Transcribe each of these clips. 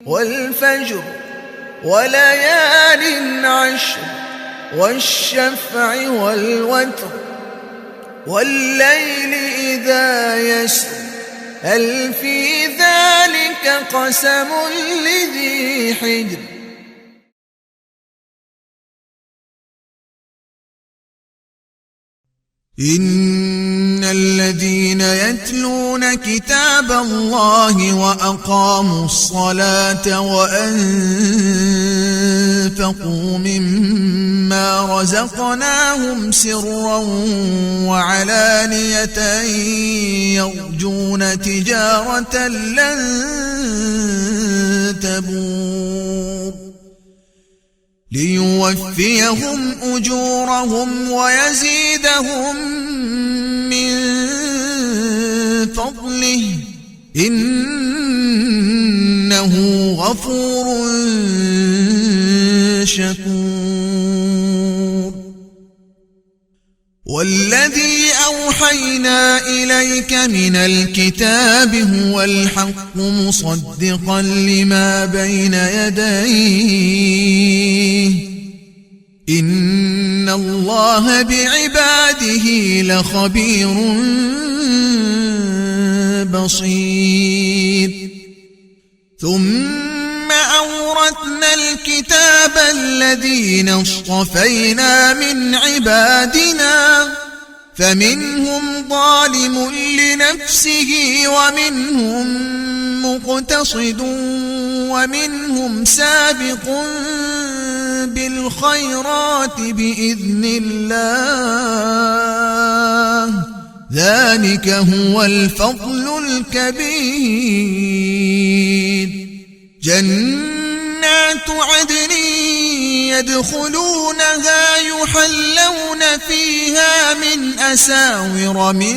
والفجر وليال عشر والشفع والوتر والليل إذا يسر هل في ذلك قسم لذي حجر. إن الذين يتلون كتاب الله وأقاموا الصلاة وأنفقوا مما رزقناهم سرا وعلانية يرجون تجارة لن تبور ليوفيهم أجورهم ويزيدهم من فضله إنه غفور شكور. والذي أوحينا إليك من الكتاب هو الحق مصدقا لما بين يديه إن الله بعباده لخبير بصير. ثم أورثنا الكتاب الذين اصطفينا من عبادنا فمنهم ظالم لنفسه ومنهم مقتصد ومنهم سابق بالخيرات بإذن الله ذلك هو الفضل الكبير. جنات عدن يدخلونها يحلون فيها من أساور من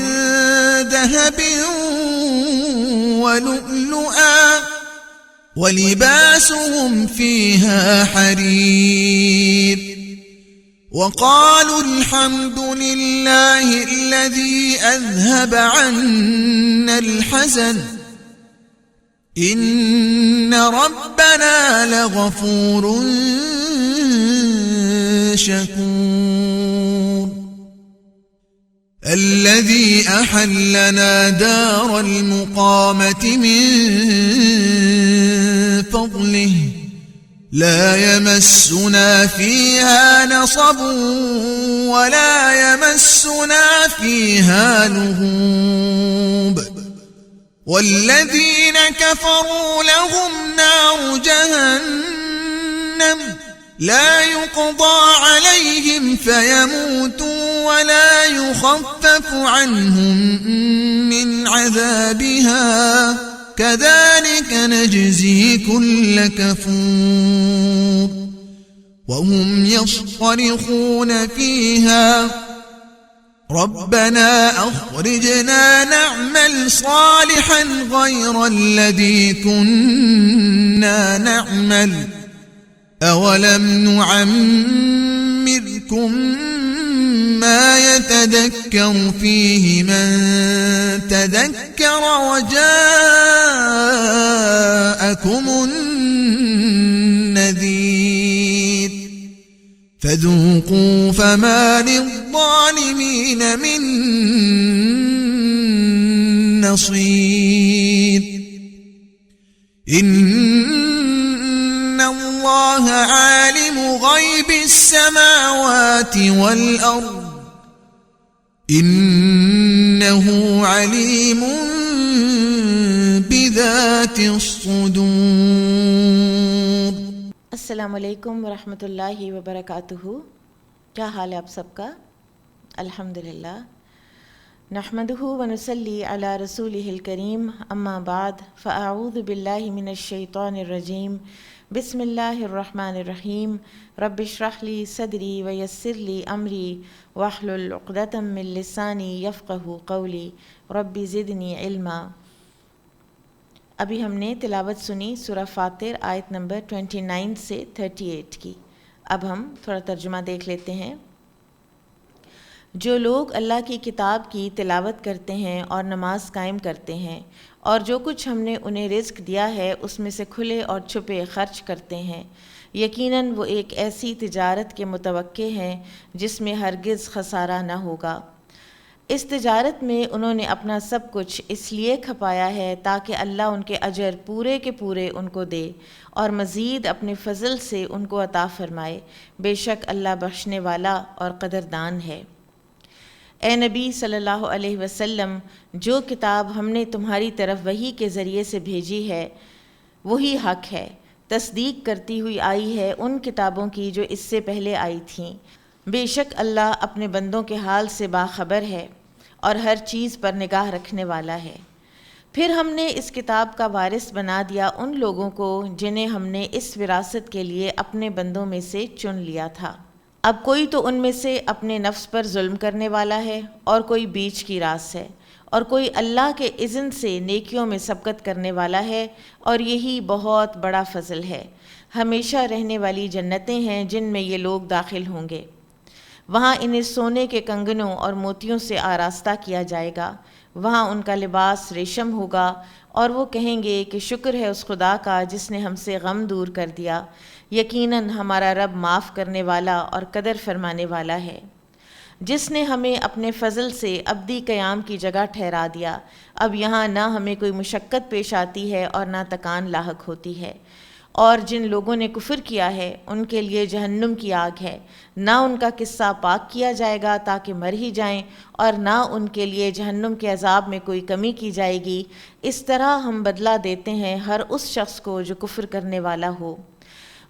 ذهب ولؤلؤا ولباسهم فيها حرير. وقالوا الحمد لله الذي أذهب عنا الحزن إن ربنا لغفور شكور. الذي أحلنا دار المقامة من فضله لا يمسنا فيها نصب ولا يمسنا فيها لغوب. والذين كفروا لهم نار جهنم لا يقضى عليهم فيموتوا ولا يخفف عنهم من عذابها كذلك نجزي كل كفور. وهم يصطرخون فيها ربنا أخرجنا نعمل صالحا غير الذي كنا نعمل أولم نعمركم ما يتذكر فيه من تذكر وجاءكم النذير فذوقوا فما للظالمين من نصير. إن الله عالم غيب السماوات والأرض إنه عليم بذات الصدور. السلام علیکم ورحمۃ اللہ وبرکاتہ. کیا حال ہے آپ سب کا؟ الحمدللہ. نحمدہ ونصلی علی رسولہ الکریم. اما بعد فاعوذ باللہ من الشیطان الرجیم. بسم اللہ الرحمن الرحیم. رب اشرح لی صدری ویسر لی امری واحلل عقدۃ من لسانی یفقہوا قولی رب زدنی علما. ابھی ہم نے تلاوت سنی سورہ فاطر آیت نمبر 29 سے 38 کی. اب ہم تھوڑا ترجمہ دیکھ لیتے ہیں. جو لوگ اللہ کی کتاب کی تلاوت کرتے ہیں اور نماز قائم کرتے ہیں اور جو کچھ ہم نے انہیں رزق دیا ہے اس میں سے کھلے اور چھپے خرچ کرتے ہیں۔ یقیناً وہ ایک ایسی تجارت کے متوقع ہیں جس میں ہرگز خسارہ نہ ہوگا۔ اس تجارت میں انہوں نے اپنا سب کچھ اس لیے کھپایا ہے تاکہ اللہ ان کے اجر پورے کے پورے ان کو دے اور مزید اپنے فضل سے ان کو عطا فرمائے۔ بے شک اللہ بخشنے والا اور قدردان ہے۔ اے نبی صلی اللہ علیہ وسلم، جو کتاب ہم نے تمہاری طرف وحی کے ذریعے سے بھیجی ہے وہی حق ہے، تصدیق کرتی ہوئی آئی ہے ان کتابوں کی جو اس سے پہلے آئی تھیں۔ بے شک اللہ اپنے بندوں کے حال سے باخبر ہے اور ہر چیز پر نگاہ رکھنے والا ہے۔ پھر ہم نے اس کتاب کا وارث بنا دیا ان لوگوں کو جنہیں ہم نے اس وراثت کے لیے اپنے بندوں میں سے چن لیا تھا۔ اب کوئی تو ان میں سے اپنے نفس پر ظلم کرنے والا ہے اور کوئی بیچ کی راست ہے، اور کوئی اللہ کے اذن سے نیکیوں میں سبقت کرنے والا ہے، اور یہی بہت بڑا فضل ہے۔ ہمیشہ رہنے والی جنتیں ہیں جن میں یہ لوگ داخل ہوں گے۔ وہاں انہیں سونے کے کنگنوں اور موتیوں سے آراستہ کیا جائے گا۔ وہاں ان کا لباس ریشم ہوگا، اور وہ کہیں گے کہ شکر ہے اس خدا کا جس نے ہم سے غم دور کر دیا۔ یقیناً ہمارا رب معاف کرنے والا اور قدر فرمانے والا ہے۔ جس نے ہمیں اپنے فضل سے ابدی قیام کی جگہ ٹھہرا دیا، اب یہاں نہ ہمیں کوئی مشقت پیش آتی ہے اور نہ تکان لاحق ہوتی ہے۔ اور جن لوگوں نے کفر کیا ہے ان کے لیے جہنم کی آگ ہے، نہ ان کا قصہ پاک کیا جائے گا تاکہ مر ہی جائیں، اور نہ ان کے لیے جہنم کے عذاب میں کوئی کمی کی جائے گی۔ اس طرح ہم بدلہ دیتے ہیں ہر اس شخص کو جو کفر کرنے والا ہو۔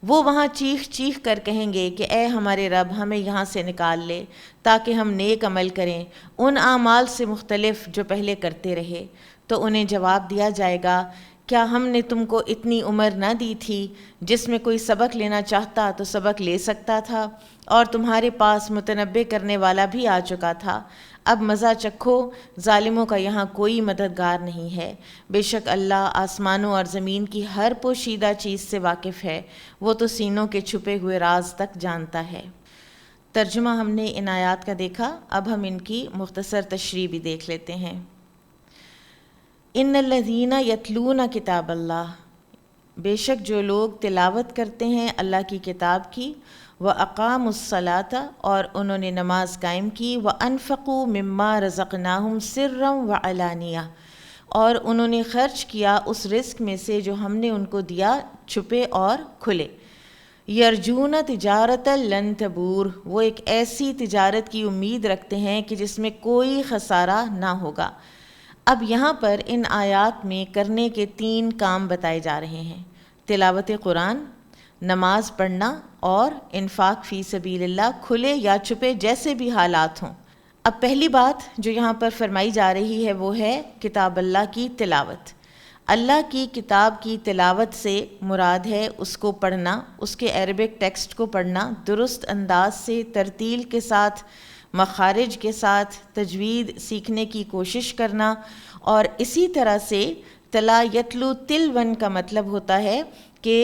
وہ وہاں چیخ چیخ کر کہیں گے کہ اے ہمارے رب، ہمیں یہاں سے نکال لے تاکہ ہم نیک عمل کریں ان اعمال سے مختلف جو پہلے کرتے رہے۔ تو انہیں جواب دیا جائے گا، کیا ہم نے تم کو اتنی عمر نہ دی تھی جس میں کوئی سبق لینا چاہتا تو سبق لے سکتا تھا، اور تمہارے پاس متنبع کرنے والا بھی آ چکا تھا۔ اب مزہ چکھو، ظالموں کا یہاں کوئی مددگار نہیں ہے۔ بے شک اللہ آسمانوں اور زمین کی ہر پوشیدہ چیز سے واقف ہے، وہ تو سینوں کے چھپے ہوئے راز تک جانتا ہے۔ ترجمہ ہم نے ان آیات کا دیکھا، اب ہم ان کی مختصر تشریح بھی دیکھ لیتے ہیں۔ ان الذین یتلون کتاب اللہ، بے شک جو لوگ تلاوت کرتے ہیں اللہ کی کتاب کی، وَأَقَامُوا الصَّلَاةَ اور انہوں نے نماز قائم کی، وَأَنفَقُوا مِمَّا رَزَقْنَاهُمْ سِرًّا وَعَلَانِيَةً اور انہوں نے خرچ کیا اس رزق میں سے جو ہم نے ان کو دیا چھپے اور کھلے۔ یرجون تجارت لن تبور، وہ ایک ایسی تجارت کی امید رکھتے ہیں کہ جس میں کوئی خسارہ نہ ہوگا۔ اب یہاں پر ان آیات میں کرنے کے 3 کام بتائے جا رہے ہیں: تلاوت قرآن، نماز پڑھنا، اور انفاق فی سبیل اللہ، کھلے یا چھپے جیسے بھی حالات ہوں۔ اب پہلی بات جو یہاں پر فرمائی جا رہی ہے وہ ہے کتاب اللہ کی تلاوت۔ اللہ کی کتاب کی تلاوت سے مراد ہے اس کو پڑھنا، اس کے عربک ٹیکسٹ کو پڑھنا، درست انداز سے ترتیل کے ساتھ، مخارج کے ساتھ تجوید سیکھنے کی کوشش کرنا، اور اسی طرح سے تلا یتلو تلون کا مطلب ہوتا ہے کہ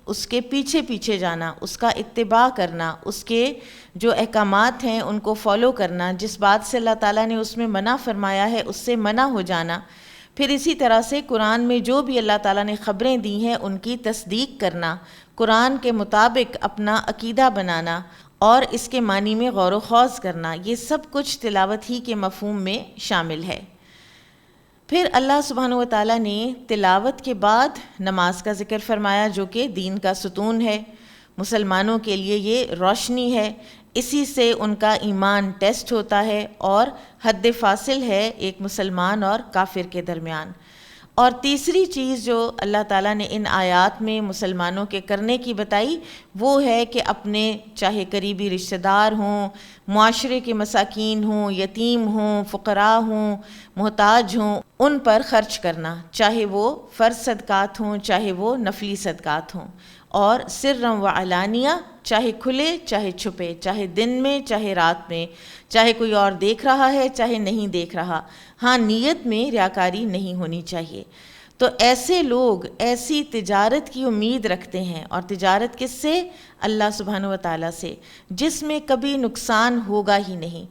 اس کے پیچھے پیچھے جانا، اس کا اتباع کرنا، اس کے جو احکامات ہیں ان کو فالو کرنا، جس بات سے اللہ تعالیٰ نے اس میں منع فرمایا ہے اس سے منع ہو جانا۔ پھر اسی طرح سے قرآن میں جو بھی اللہ تعالیٰ نے خبریں دی ہیں ان کی تصدیق کرنا، قرآن کے مطابق اپنا عقیدہ بنانا، اور اس کے معنی میں غور و خوض کرنا، یہ سب کچھ تلاوت ہی کے مفہوم میں شامل ہے۔ پھر اللہ سبحانہ و تعالیٰ نے تلاوت کے بعد نماز کا ذکر فرمایا جو کہ دین کا ستون ہے، مسلمانوں کے لیے یہ روشنی ہے، اسی سے ان کا ایمان ٹیسٹ ہوتا ہے اور حد فاصل ہے ایک مسلمان اور کافر کے درمیان۔ اور تیسری چیز جو اللہ تعالیٰ نے ان آیات میں مسلمانوں کے کرنے کی بتائی وہ ہے کہ اپنے چاہے قریبی رشتہ دار ہوں، معاشرے کے مساکین ہوں، یتیم ہوں، فقراء ہوں، محتاج ہوں، ان پر خرچ کرنا، چاہے وہ فرض صدقات ہوں چاہے وہ نفلی صدقات ہوں، اور سرًا وعلانیہ، چاہے کھلے چاہے چھپے، چاہے دن میں چاہے رات میں، چاہے کوئی اور دیکھ رہا ہے چاہے نہیں دیکھ رہا، ہاں نیت میں ریاکاری نہیں ہونی چاہیے۔ تو ایسے لوگ ایسی تجارت کی امید رکھتے ہیں، اور تجارت کس سے؟ اللہ سبحانہ و تعالیٰ سے، جس میں کبھی نقصان ہوگا ہی نہیں۔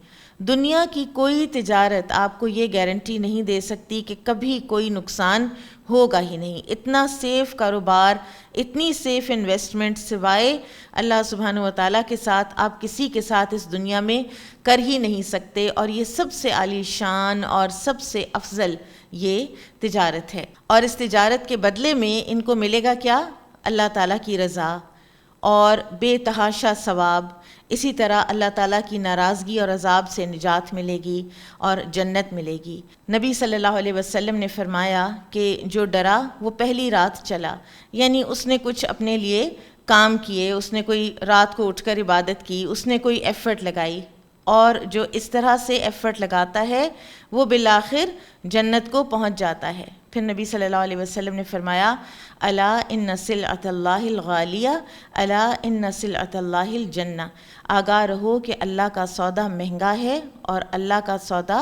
دنیا کی کوئی تجارت آپ کو یہ گارنٹی نہیں دے سکتی کہ کبھی کوئی نقصان ہوگا ہی نہیں. اتنا سیف کاروبار، اتنی سیف انویسٹمنٹ سوائے اللہ سبحانہ وتعالیٰ کے ساتھ آپ کسی کے ساتھ اس دنیا میں کر ہی نہیں سکتے. اور یہ سب سے عالی شان اور سب سے افضل یہ تجارت ہے. اور اس تجارت کے بدلے میں ان کو ملے گا کیا؟ اللہ تعالیٰ کی رضا اور بے تحاشا ثواب. اسی طرح اللہ تعالیٰ کی ناراضگی اور عذاب سے نجات ملے گی اور جنت ملے گی. نبی صلی اللہ علیہ وسلم نے فرمایا کہ جو ڈرا وہ پہلی رات چلا، یعنی اس نے کچھ اپنے لیے کام کیے، اس نے کوئی رات کو اٹھ کر عبادت کی، اس نے کوئی ایفرٹ لگائی، اور جو اس طرح سے ایفرٹ لگاتا ہے وہ بالآخر جنت کو پہنچ جاتا ہے. پھر نبی صلی اللہ علیہ وسلم نے فرمایا الا ان سلعۃ اللہ الغالیہ الا ان سلعۃ اللہ الجنہ، آگاہ رہو کہ اللہ کا سودا مہنگا ہے اور اللہ کا سودا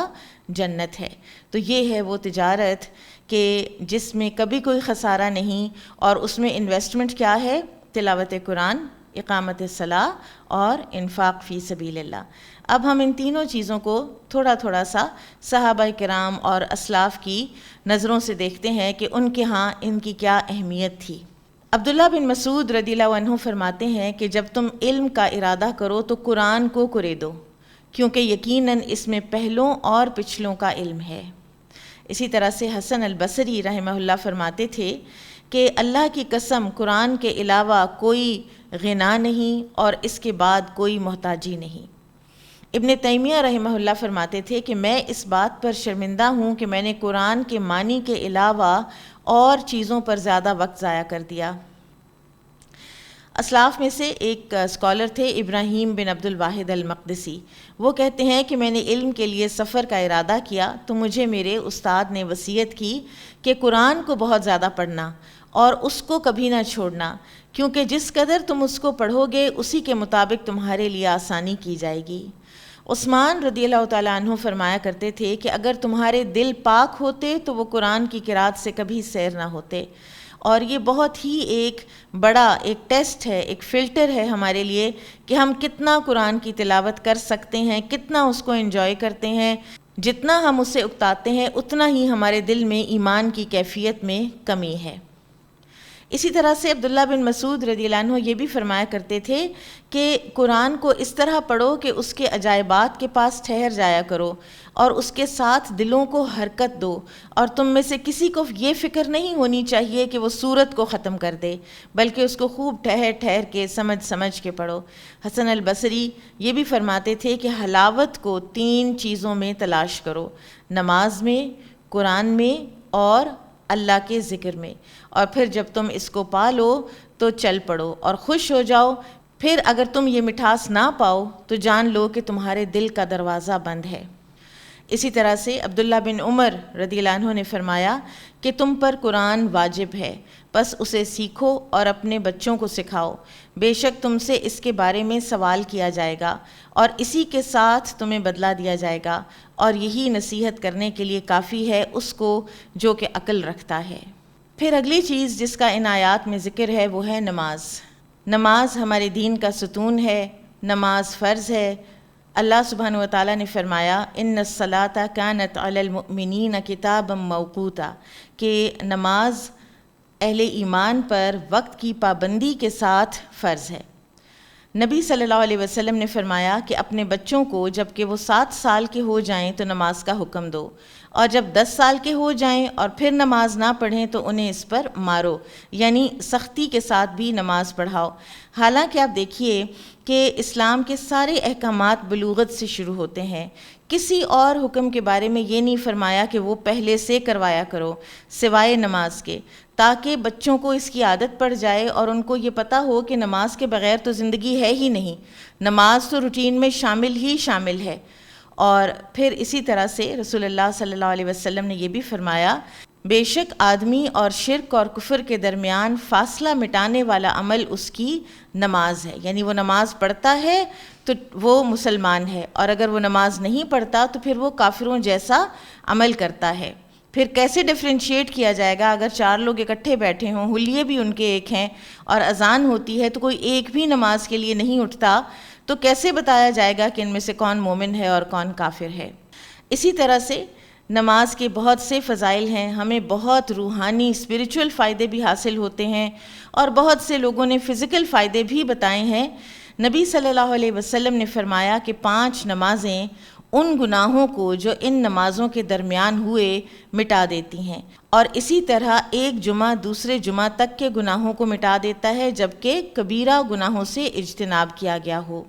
جنت ہے. تو یہ ہے وہ تجارت کہ جس میں کبھی کوئی خسارہ نہیں، اور اس میں انویسٹمنٹ کیا ہے؟ تلاوت قرآن، اقامت صلاح اور انفاق فی سبیل اللہ. اب ہم ان تینوں چیزوں کو تھوڑا تھوڑا سا صحابہ کرام اور اسلاف کی نظروں سے دیکھتے ہیں کہ ان کے ہاں ان کی کیا اہمیت تھی. عبداللہ بن مسعود رضی اللہ عنہ فرماتے ہیں کہ جب تم علم کا ارادہ کرو تو قرآن کو کرے دو، کیونکہ یقیناً اس میں پہلوں اور پچھلوں کا علم ہے. اسی طرح سے حسن البصری رحمہ اللہ فرماتے تھے کہ اللہ کی قسم قرآن کے علاوہ کوئی غنا نہیں اور اس کے بعد کوئی محتاجی نہیں. ابن تیمیہ رحمہ اللہ فرماتے تھے کہ میں اس بات پر شرمندہ ہوں کہ میں نے قرآن کے معنی کے علاوہ اور چیزوں پر زیادہ وقت ضائع کر دیا. اسلاف میں سے ایک اسکالر تھے ابراہیم بن عبد الواحد المقدسی. وہ کہتے ہیں کہ میں نے علم کے لیے سفر کا ارادہ کیا تو مجھے میرے استاد نے وصیت کی کہ قرآن کو بہت زیادہ پڑھنا اور اس کو کبھی نہ چھوڑنا، کیونکہ جس قدر تم اس کو پڑھو گے اسی کے مطابق تمہارے لیے آسانی کی جائے گی. عثمان رضی اللہ تعالیٰ عنہ فرمایا کرتے تھے کہ اگر تمہارے دل پاک ہوتے تو وہ قرآن کی قرات سے کبھی سیر نہ ہوتے. اور یہ بہت ہی ایک بڑا ایک ٹیسٹ ہے، ایک فلٹر ہے ہمارے لیے کہ ہم کتنا قرآن کی تلاوت کر سکتے ہیں، کتنا اس کو انجوائے کرتے ہیں. جتنا ہم اسے اکتاتے ہیں اتنا ہی ہمارے دل میں ایمان کی کیفیت میں کمی ہے. اسی طرح سے عبداللہ بن مسعود رضی اللہ عنہ یہ بھی فرمایا کرتے تھے کہ قرآن کو اس طرح پڑھو کہ اس کے عجائبات کے پاس ٹھہر جایا کرو اور اس کے ساتھ دلوں کو حرکت دو، اور تم میں سے کسی کو یہ فکر نہیں ہونی چاہیے کہ وہ سورت کو ختم کر دے، بلکہ اس کو خوب ٹھہر ٹھہر کے سمجھ کے پڑھو. حسن البصری یہ بھی فرماتے تھے کہ حلاوت کو 3 چیزوں میں تلاش کرو، نماز میں، قرآن میں اور اللہ کے ذکر میں، اور پھر جب تم اس کو پا لو تو چل پڑو اور خوش ہو جاؤ. پھر اگر تم یہ مٹھاس نہ پاؤ تو جان لو کہ تمہارے دل کا دروازہ بند ہے. اسی طرح سے عبداللہ بن عمر رضی اللہ عنہ نے فرمایا کہ تم پر قرآن واجب ہے، بس اسے سیکھو اور اپنے بچوں کو سکھاؤ. بے شک تم سے اس کے بارے میں سوال کیا جائے گا اور اسی کے ساتھ تمہیں بدلہ دیا جائے گا، اور یہی نصیحت کرنے کے لیے کافی ہے اس کو جو کہ عقل رکھتا ہے. پھر اگلی چیز جس کا ان آیات میں ذکر ہے وہ ہے نماز. نماز ہمارے دین کا ستون ہے، نماز فرض ہے. اللہ سبحانہ و تعالیٰ نے فرمایا ان الصلاۃ کانت علی المؤمنین کتابا موقوتا، کہ نماز اہل ایمان پر وقت کی پابندی کے ساتھ فرض ہے. نبی صلی اللہ علیہ وسلم نے فرمایا کہ اپنے بچوں کو جب کہ وہ 7 سال کے ہو جائیں تو نماز کا حکم دو، اور جب 10 سال کے ہو جائیں اور پھر نماز نہ پڑھیں تو انہیں اس پر مارو، یعنی سختی کے ساتھ بھی نماز پڑھاؤ. حالانکہ آپ دیکھیے کہ اسلام کے سارے احکامات بلوغت سے شروع ہوتے ہیں. کسی اور حکم کے بارے میں یہ نہیں فرمایا کہ وہ پہلے سے کروایا کرو سوائے نماز کے، تاکہ بچوں کو اس کی عادت پڑ جائے اور ان کو یہ پتہ ہو کہ نماز کے بغیر تو زندگی ہے ہی نہیں، نماز تو روٹین میں شامل ہے. اور پھر اسی طرح سے رسول اللہ صلی اللہ علیہ وسلم نے یہ بھی فرمایا بے شک آدمی اور شرک اور کفر کے درمیان فاصلہ مٹانے والا عمل اس کی نماز ہے، یعنی وہ نماز پڑھتا ہے تو وہ مسلمان ہے، اور اگر وہ نماز نہیں پڑھتا تو پھر وہ کافروں جیسا عمل کرتا ہے. پھر کیسے ڈفرینشیٹ کیا جائے گا؟ اگر 4 لوگ اکٹھے بیٹھے ہوں، حلیے بھی ان کے ایک ہیں، اور اذان ہوتی ہے تو کوئی ایک بھی نماز کے لیے نہیں اٹھتا، تو کیسے بتایا جائے گا کہ ان میں سے کون مومن ہے اور کون کافر ہے؟ اسی طرح سے نماز کے بہت سے فضائل ہیں، ہمیں بہت روحانی اسپریچول فائدے بھی حاصل ہوتے ہیں، اور بہت سے لوگوں نے فزیکل فائدے بھی بتائے ہیں۔ نبی صلی اللہ علیہ وسلم نے فرمایا کہ 5 نمازیں ان گناہوں کو جو ان نمازوں کے درمیان ہوئے مٹا دیتی ہیں، اور اسی طرح ایک جمعہ دوسرے جمعہ تک کے گناہوں کو مٹا دیتا ہے، جبکہ کبیرہ گناہوں سے اجتناب کیا گیا ہو۔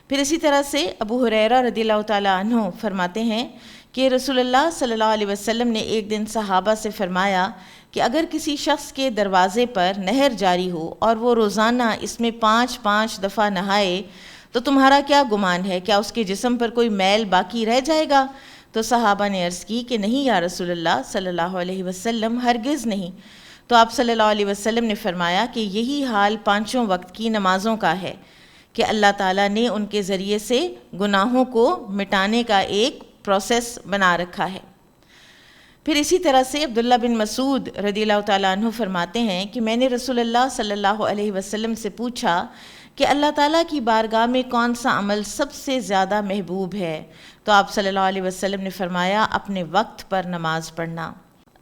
پھر اسی طرح سے ابو ہریرہ رضی اللہ تعالیٰ عنہ فرماتے ہیں کہ رسول اللہ صلی اللہ علیہ وسلم نے ایک دن صحابہ سے فرمایا کہ اگر کسی شخص کے دروازے پر نہر جاری ہو اور وہ روزانہ اس میں 5 دفعہ نہائے تو تمہارا کیا گمان ہے؟ کیا اس کے جسم پر کوئی میل باقی رہ جائے گا؟ تو صحابہ نے عرض کی کہ نہیں یا رسول اللہ صلی اللہ علیہ وسلم، ہرگز نہیں۔ تو آپ صلی اللہ علیہ وسلم نے فرمایا کہ یہی حال 5 وقت کی نمازوں کا ہے کہ اللہ تعالیٰ نے ان کے ذریعے سے گناہوں کو مٹانے کا ایک پروسیس بنا رکھا ہے۔ پھر اسی طرح سے عبداللہ بن مسعود رضی اللہ تعالیٰ عنہ فرماتے ہیں کہ میں نے رسول اللہ صلی اللہ علیہ وسلم سے پوچھا کہ اللہ تعالیٰ کی بارگاہ میں کون سا عمل سب سے زیادہ محبوب ہے؟ تو آپ صلی اللہ علیہ وسلم نے فرمایا اپنے وقت پر نماز پڑھنا۔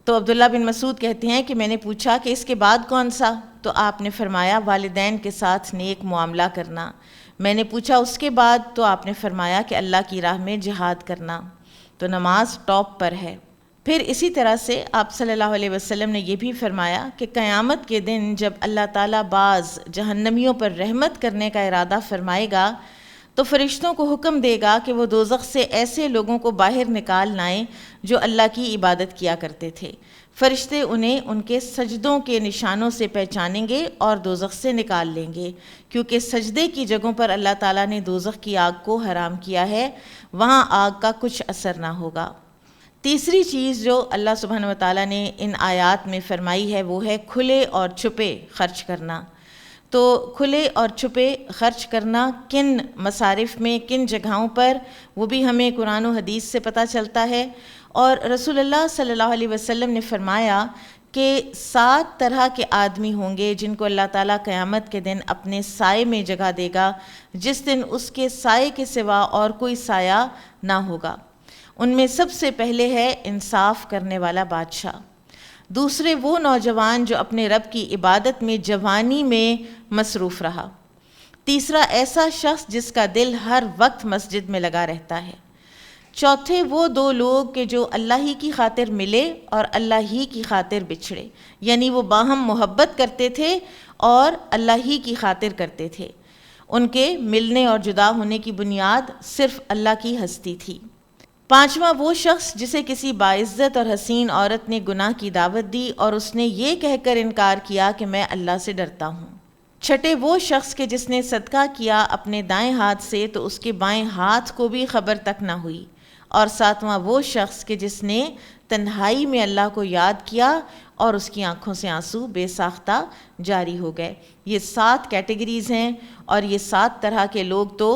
تو عبداللہ بن مسعود کہتے ہیں کہ میں نے پوچھا کہ اس کے بعد کون سا؟ تو آپ نے فرمایا والدین کے ساتھ نیک معاملہ کرنا۔ میں نے پوچھا اس کے بعد؟ تو آپ نے فرمایا کہ اللہ کی راہ میں جہاد کرنا۔ تو نماز ٹاپ پر ہے۔ پھر اسی طرح سے آپ صلی اللہ علیہ وسلم نے یہ بھی فرمایا کہ قیامت کے دن جب اللہ تعالیٰ بعض جہنمیوں پر رحمت کرنے کا ارادہ فرمائے گا تو فرشتوں کو حکم دے گا کہ وہ دوزخ سے ایسے لوگوں کو باہر نکال لائیں جو اللہ کی عبادت کیا کرتے تھے۔ فرشتے انہیں ان کے سجدوں کے نشانوں سے پہچانیں گے اور دوزخ سے نکال لیں گے، کیونکہ سجدے کی جگہوں پر اللہ تعالیٰ نے دوزخ کی آگ کو حرام کیا ہے، وہاں آگ کا کچھ اثر نہ ہوگا۔ تیسری چیز جو اللہ سبحانہ و تعالیٰ نے ان آیات میں فرمائی ہے وہ ہے کھلے اور چھپے خرچ کرنا۔ تو کھلے اور چھپے خرچ کرنا کن مصارف میں، کن جگہوں پر، وہ بھی ہمیں قرآن و حدیث سے پتہ چلتا ہے۔ اور رسول اللہ صلی اللہ علیہ وسلم نے فرمایا کہ 7 طرح کے آدمی ہوں گے جن کو اللہ تعالیٰ قیامت کے دن اپنے سائے میں جگہ دے گا، جس دن اس کے سائے کے سوا اور کوئی سایہ نہ ہوگا۔ ان میں سب سے پہلے ہے انصاف کرنے والا بادشاہ، دوسرے وہ نوجوان جو اپنے رب کی عبادت میں جوانی میں مصروف رہا، تیسرا ایسا شخص جس کا دل ہر وقت مسجد میں لگا رہتا ہے، چوتھے وہ 2 لوگ کہ جو اللہ ہی کی خاطر ملے اور اللہ ہی کی خاطر بچھڑے، یعنی وہ باہم محبت کرتے تھے اور اللہ ہی کی خاطر کرتے تھے، ان کے ملنے اور جدا ہونے کی بنیاد صرف اللہ کی ہستی تھی۔ پانچواں وہ شخص جسے کسی باعزت اور حسین عورت نے گناہ کی دعوت دی اور اس نے یہ کہہ کر انکار کیا کہ میں اللہ سے ڈرتا ہوں۔ چھٹے وہ شخص کہ جس نے صدقہ کیا اپنے دائیں ہاتھ سے تو اس کے بائیں ہاتھ کو بھی خبر تک نہ ہوئی۔ اور ساتواں وہ شخص کہ جس نے تنہائی میں اللہ کو یاد کیا اور اس کی آنکھوں سے آنسو بے ساختہ جاری ہو گئے۔ یہ 7 کیٹیگریز ہیں اور یہ 7 طرح کے لوگ تو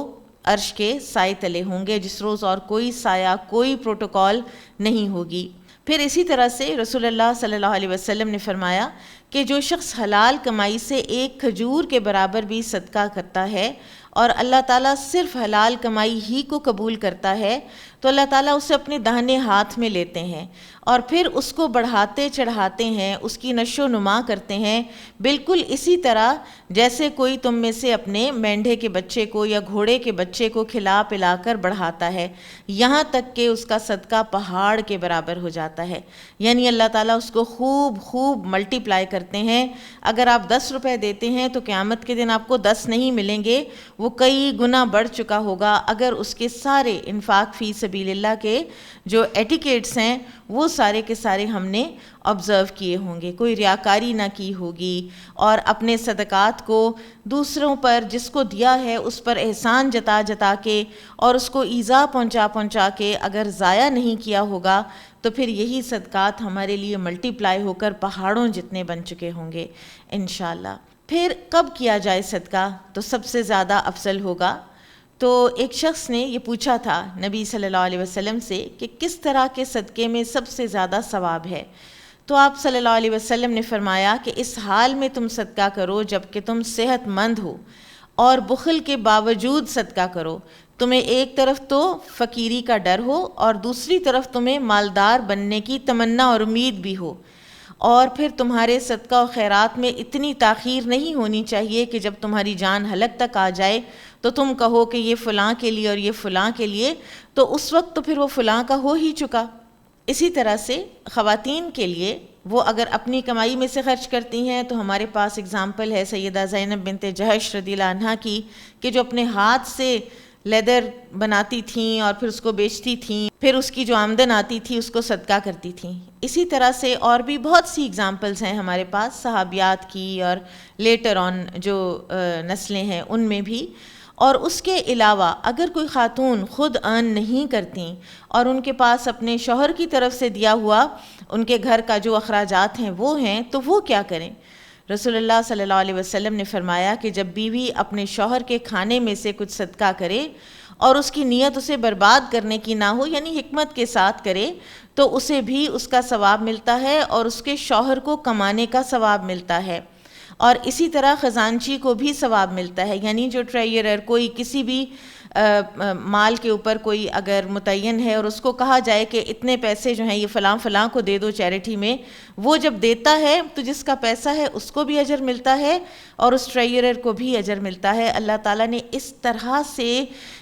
عرش کے سائے تلے ہوں گے جس روز اور کوئی سایہ، کوئی پروٹوکول نہیں ہوگی۔ پھر اسی طرح سے رسول اللہ صلی اللہ علیہ وسلم نے فرمایا کہ جو شخص حلال کمائی سے 1 کھجور کے برابر بھی صدقہ کرتا ہے اور اللہ تعالیٰ صرف حلال کمائی ہی کو قبول کرتا ہے تو اللہ تعالیٰ اسے اپنے داہنے ہاتھ میں لیتے ہیں اور پھر اس کو بڑھاتے چڑھاتے ہیں، اس کی نشو و نما کرتے ہیں، بالکل اسی طرح جیسے کوئی تم میں سے اپنے مینڈھے کے بچے کو یا گھوڑے کے بچے کو کھلا پلا کر بڑھاتا ہے، یہاں تک کہ اس کا صدقہ پہاڑ کے برابر ہو جاتا ہے۔ یعنی اللہ تعالیٰ اس کو خوب ملٹی پلائی کرتے ہیں۔ اگر آپ 10 روپے دیتے ہیں تو قیامت کے دن آپ کو 10 نہیں ملیں گے، وہ کئی گنا بڑھ چکا ہوگا اگر اس کے سارے انفاق فی سبیل اللہ کے جو ایٹیکیٹس ہیں وہ سارے کے سارے ہم نے آبزرو کیے ہوں گے، کوئی ریاکاری نہ کی ہوگی، اور اپنے صدقات کو دوسروں پر جس کو دیا ہے اس پر احسان جتا کے اور اس کو ایذا پہنچا کے اگر ضائع نہیں کیا ہوگا تو پھر یہی صدقات ہمارے لیے ملٹی پلائی ہو کر پہاڑوں جتنے بن چکے ہوں گے انشاءاللہ۔ پھر کب کیا جائے صدقہ؟ تو سب سے زیادہ افضل ہوگا تو ایک شخص نے یہ پوچھا تھا نبی صلی اللہ علیہ وسلم سے کہ کس طرح کے صدقے میں سب سے زیادہ ثواب ہے؟ تو آپ صلی اللہ علیہ وسلم نے فرمایا کہ اس حال میں تم صدقہ کرو جب کہ تم صحت مند ہو، اور بخل کے باوجود صدقہ کرو۔ تمہیں ایک طرف تو فقیری کا ڈر ہو اور دوسری طرف تمہیں مالدار بننے کی تمنا اور امید بھی ہو، اور پھر تمہارے صدقہ و خیرات میں اتنی تاخیر نہیں ہونی چاہیے کہ جب تمہاری جان ہلک تک آ جائے تو تم کہو کہ یہ فلاں کے لیے اور یہ فلاں کے لیے، تو اس وقت تو پھر وہ فلاں کا ہو ہی چکا۔ اسی طرح سے خواتین کے لیے وہ اگر اپنی کمائی میں سے خرچ کرتی ہیں تو ہمارے پاس اگزامپل ہے سیدہ زینب بنت جہش رضی اللہ عنہا کی، کہ جو اپنے ہاتھ سے لیدر بناتی تھیں اور پھر اس کو بیچتی تھیں، پھر اس کی جو آمدن آتی تھی اس کو صدقہ کرتی تھیں۔ اسی طرح سے اور بھی بہت سی اگزامپلز ہیں ہمارے پاس صحابیات کی اور لیٹر آن جو نسلیں ہیں ان میں بھی۔ اور اس کے علاوہ اگر کوئی خاتون خود ارن نہیں کرتیں اور ان کے پاس اپنے شوہر کی طرف سے دیا ہوا ان کے گھر کا جو اخراجات ہیں وہ ہیں، تو وہ کیا کریں؟ رسول اللہ صلی اللہ علیہ وسلم نے فرمایا کہ جب بیوی اپنے شوہر کے کھانے میں سے کچھ صدقہ کرے اور اس کی نیت اسے برباد کرنے کی نہ ہو، یعنی حکمت کے ساتھ کرے، تو اسے بھی اس کا ثواب ملتا ہے اور اس کے شوہر کو کمانے کا ثواب ملتا ہے، اور اسی طرح خزانچی کو بھی ثواب ملتا ہے۔ یعنی جو ٹریئرر کوئی کسی بھی مال کے اوپر کوئی اگر متعین ہے اور اس کو کہا جائے کہ اتنے پیسے جو ہیں یہ فلاں فلاں کو دے دو چیریٹی میں، وہ جب دیتا ہے تو جس کا پیسہ ہے اس کو بھی اجر ملتا ہے اور اس ٹریئرر کو بھی اجر ملتا ہے۔ اللہ تعالیٰ نے اس طرح سے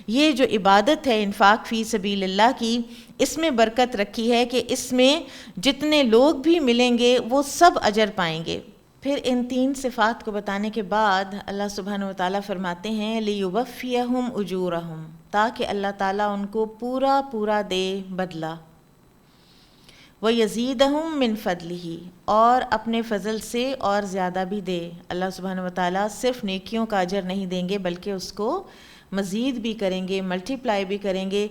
یہ جو عبادت ہے انفاق فی سبیل اللہ کی، اس میں برکت رکھی ہے کہ اس میں جتنے لوگ بھی ملیں گے وہ سب اجر پائیں گے۔ پھر ان تین صفات کو بتانے کے بعد اللہ سبحانہ وتعالیٰ فرماتے ہیں لِيُوَفِّيَهُمْ أُجُورَهُمْ، تاکہ اللہ تعالیٰ ان کو پورا پورا دے بدلہ، وَيَزِيدَهُمْ مِنْ فَضْلِهِ، اور اپنے فضل سے اور زیادہ بھی دے۔ اللہ سبحانہ وتعالیٰ صرف نیکیوں کا اجر نہیں دیں گے بلکہ اس کو مزید بھی کریں گے، ملٹی پلائی بھی کریں گے۔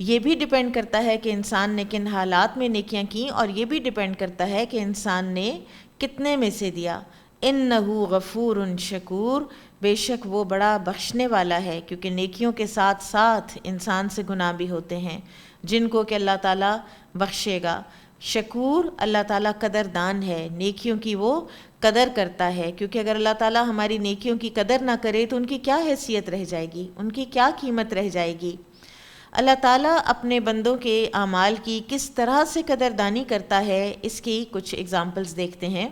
یہ بھی ڈیپینڈ کرتا ہے کہ انسان نے کن حالات میں نیکیاں کیں، اور یہ بھی ڈیپینڈ کرتا ہے کہ انسان نے کتنے میں سے دیا۔ اِنَّهُ غَفُورٌ شَكُورٌ، بے شک وہ بڑا بخشنے والا ہے، کیونکہ نیکیوں کے ساتھ ساتھ انسان سے گناہ بھی ہوتے ہیں جن کو کہ اللہ تعالیٰ بخشے گا۔ شکور، اللہ تعالیٰ قدردان ہے، نیکیوں کی وہ قدر کرتا ہے، کیونکہ اگر اللہ تعالیٰ ہماری نیکیوں کی قدر نہ کرے تو ان کی کیا حیثیت رہ جائے گی، ان کی کیا قیمت رہ جائے گی۔ اللہ تعالیٰ اپنے بندوں کے اعمال کی کس طرح سے قدردانی کرتا ہے، اس کی کچھ اگزامپلز دیکھتے ہیں۔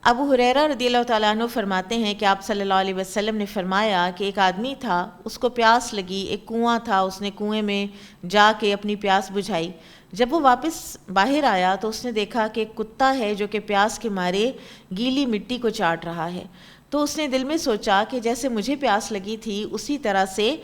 ابو ہریرہ رضی اللہ تعالیٰ عنہ فرماتے ہیں کہ آپ صلی اللہ علیہ وسلم نے فرمایا کہ ایک آدمی تھا، اس کو پیاس لگی، ایک کنواں تھا، اس نے کنویں میں جا کے اپنی پیاس بجھائی۔ جب وہ واپس باہر آیا تو اس نے دیکھا کہ ایک کتا ہے جو کہ پیاس کے مارے گیلی مٹی کو چاٹ رہا ہے۔ تو اس نے دل میں سوچا کہ جیسے مجھے پیاس لگی تھی اسی طرح سے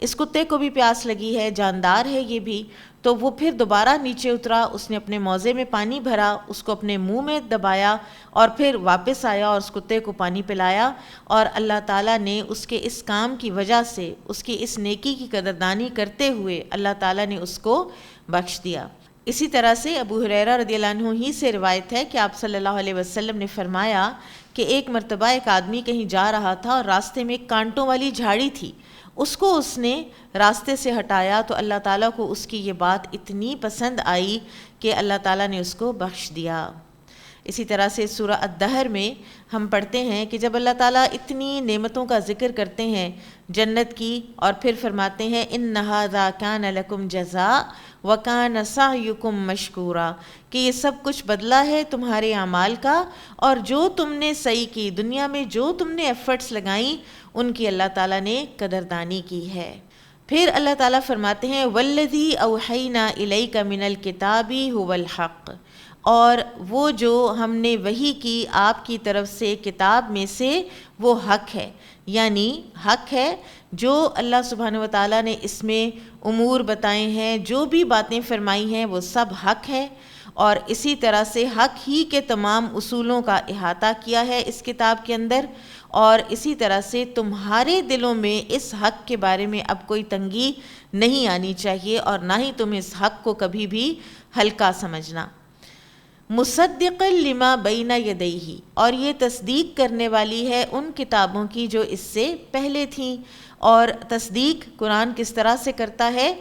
اس کتے کو بھی پیاس لگی ہے، جاندار ہے یہ بھی۔ تو وہ پھر دوبارہ نیچے اترا، اس نے اپنے موزے میں پانی بھرا، اس کو اپنے منہ میں دبایا اور پھر واپس آیا اور اس کتے کو پانی پلایا، اور اللہ تعالیٰ نے اس کے اس کام کی وجہ سے، اس کی اس نیکی کی قدردانی کرتے ہوئے اللہ تعالیٰ نے اس کو بخش دیا۔ اسی طرح سے ابو ہریرہ رضی اللہ عنہ ہی سے روایت ہے کہ آپ صلی اللہ علیہ وسلم نے فرمایا کہ ایک مرتبہ ایک آدمی کہیں جا رہا تھا اور راستے میں ایک کانٹوں والی جھاڑی تھی، اس کو اس نے راستے سے ہٹایا تو اللہ تعالیٰ کو اس کی یہ بات اتنی پسند آئی کہ اللہ تعالیٰ نے اس کو بخش دیا۔ اسی طرح سے سورہ الدہر میں ہم پڑھتے ہیں کہ جب اللہ تعالیٰ اتنی نعمتوں کا ذکر کرتے ہیں جنت کی، اور پھر فرماتے ہیں اِنَّ هَذَا كَانَ لَكُمْ جَزَاءً وَكَانَ سَعْيُكُمْ مَشْكُورًا، کہ یہ سب کچھ بدلہ ہے تمہارے اعمال کا، اور جو تم نے صحیح کی، دنیا میں جو تم نے ایفرٹس لگائیں ان کی اللہ تعالیٰ نے قدردانی کی ہے۔ پھر اللہ تعالیٰ فرماتے ہیں وَالَّذِي أَوْحَيْنَا إِلَيْكَ مِنَ الْكِتَابِ هُوَ الْحَقُّ، اور وہ جو ہم نے وحی کی آپ کی طرف سے کتاب میں سے وہ حق ہے، یعنی حق ہے جو اللہ سبحانہ وتعالیٰ نے اس میں امور بتائے ہیں، جو بھی باتیں فرمائی ہیں وہ سب حق ہے، اور اسی طرح سے حق ہی کے تمام اصولوں کا احاطہ کیا ہے اس کتاب کے اندر، اور اسی طرح سے تمہارے دلوں میں اس حق کے بارے میں اب کوئی تنگی نہیں آنی چاہیے، اور نہ ہی تم اس حق کو کبھی بھی ہلکا سمجھنا۔ مصدقا لما بین یدیہ، اور یہ تصدیق کرنے والی ہے ان کتابوں کی جو اس سے پہلے تھیں۔ اور تصدیق قرآن کس طرح سے کرتا ہے؟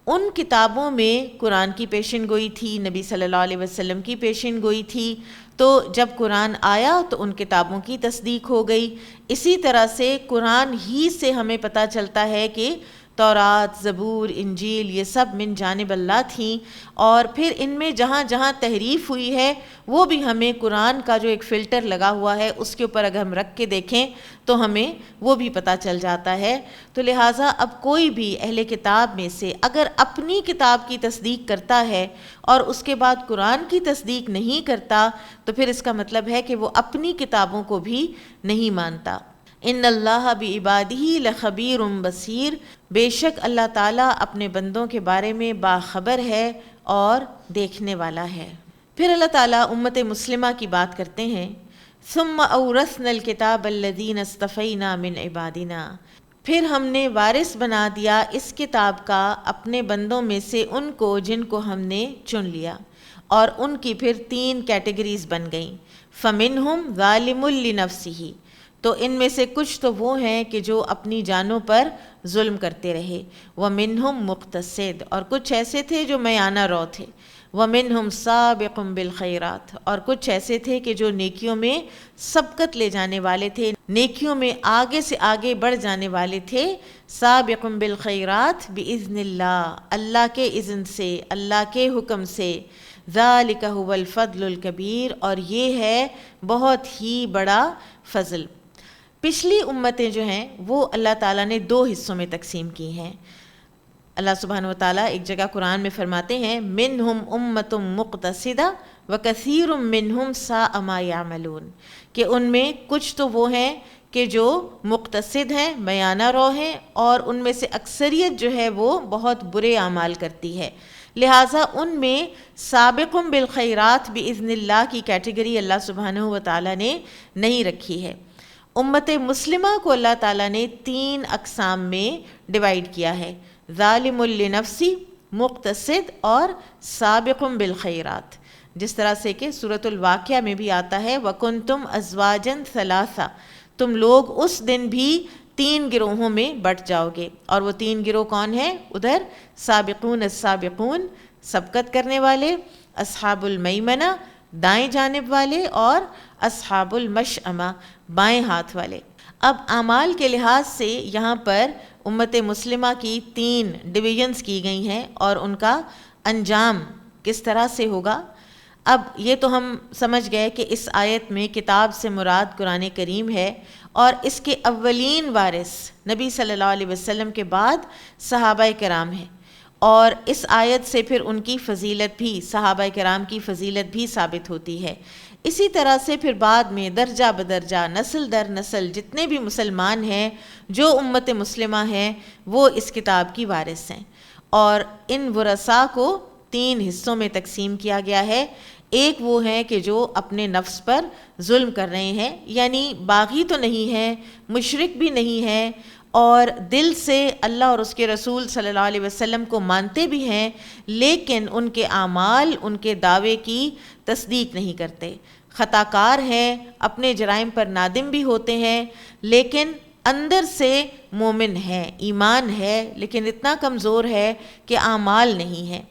ان کتابوں میں قرآن کی پیشن گوئی تھی، نبی صلی اللہ علیہ وسلم کی پیشن گوئی تھی، تو جب قرآن آیا تو ان کتابوں کی تصدیق ہو گئی۔ اسی طرح سے قرآن ہی سے ہمیں پتہ چلتا ہے کہ تورات، زبور، انجیل یہ سب من جانب اللہ تھیں، اور پھر ان میں جہاں جہاں تحریف ہوئی ہے وہ بھی ہمیں قرآن کا جو ایک فلٹر لگا ہوا ہے اس کے اوپر اگر ہم رکھ کے دیکھیں تو ہمیں وہ بھی پتہ چل جاتا ہے۔ تو لہٰذا اب کوئی بھی اہل کتاب میں سے اگر اپنی کتاب کی تصدیق کرتا ہے اور اس کے بعد قرآن کی تصدیق نہیں کرتا تو پھر اس کا مطلب ہے کہ وہ اپنی کتابوں کو بھی نہیں مانتا۔ ان اللہ بعبادہ لخبیر بصیر، بے شک اللہ تعالیٰ اپنے بندوں کے بارے میں باخبر ہے اور دیکھنے والا ہے۔ پھر اللہ تعالیٰ امت مسلمہ کی بات کرتے ہیں، ثم اورثنا الکتاب الذین اصطفینا من عبادنا، پھر ہم نے وارث بنا دیا اس کتاب کا اپنے بندوں میں سے ان کو جن کو ہم نے چن لیا، اور ان کی پھر 3 کیٹیگریز بن گئیں۔ فمنہم ظالم لنفسہ، تو ان میں سے کچھ تو وہ ہیں کہ جو اپنی جانوں پر ظلم کرتے رہے، ومنہم مقتصد، اور کچھ ایسے تھے جو میانہ رو تھے، ومنہم سابق بالخیرات، اور کچھ ایسے تھے کہ جو نیکیوں میں سبقت لے جانے والے تھے، نیکیوں میں آگے سے آگے بڑھ جانے والے تھے۔ سابق بالخیرات باذن اللہ، اللہ کے اذن سے، اللہ کے حکم سے۔ ذالک هو الفضل الکبیر، اور یہ ہے بہت ہی بڑا فضل۔ پچھلی امتیں جو ہیں وہ اللہ تعالیٰ نے 2 حصوں میں تقسیم کی ہیں۔ اللہ سبحانہ و تعالیٰ ایک جگہ قرآن میں فرماتے ہیں منہم امۃ مقتصدہ وکثیر منہم ساء ما یعملون، کہ ان میں کچھ تو وہ ہیں کہ جو مقتصد ہیں، میانہ رو ہیں، اور ان میں سے اکثریت جو ہے وہ بہت برے اعمال کرتی ہے، لہٰذا ان میں سابق بالخیرات باذن اللہ کی کیٹیگری اللہ سبحانہ و تعالیٰ نے نہیں رکھی ہے۔ امت مسلمہ کو اللہ تعالیٰ نے 3 اقسام میں ڈیوائیڈ کیا ہے، ظالم لنفسی، مقتصد اور سابق بالخیرات، جس طرح سے کہ سورۃ الواقعہ میں بھی آتا ہے وَكُنْتُمْ أَزْوَاجًا ثَلَاثًا، تم لوگ اس دن بھی 3 گروہوں میں بٹ جاؤ گے، اور وہ 3 گروہ کون ہیں؟ ادھر سابقون السابقون، سبقت کرنے والے، اصحاب المیمنہ، دائیں جانب والے، اور اصحاب المشأمہ، بائیں ہاتھ والے۔ اب اعمال کے لحاظ سے یہاں پر امت مسلمہ کی 3 ڈویژنز کی گئی ہیں، اور ان کا انجام کس طرح سے ہوگا۔ اب یہ تو ہم سمجھ گئے کہ اس آیت میں کتاب سے مراد قرآن کریم ہے، اور اس کے اولین وارث نبی صلی اللہ علیہ وسلم کے بعد صحابہ کرام ہیں، اور اس آیت سے پھر ان کی فضیلت بھی، صحابہ کرام کی فضیلت بھی ثابت ہوتی ہے۔ اسی طرح سے پھر بعد میں درجہ بدرجہ، نسل در نسل جتنے بھی مسلمان ہیں جو امت مسلمہ ہیں وہ اس کتاب کی وارث ہیں، اور ان ورثاء کو 3 حصوں میں تقسیم کیا گیا ہے۔ ایک وہ ہیں کہ جو اپنے نفس پر ظلم کر رہے ہیں، یعنی باغی تو نہیں ہیں، مشرک بھی نہیں ہیں، اور دل سے اللہ اور اس کے رسول صلی اللہ علیہ وسلم کو مانتے بھی ہیں، لیکن ان کے اعمال، ان کے دعوے کی تصدیق نہیں کرتے، خطا کار ہیں، اپنے جرائم پر نادم بھی ہوتے ہیں، لیکن اندر سے مومن ہے، ایمان ہے، لیکن اتنا کمزور ہے کہ اعمال نہیں ہیں۔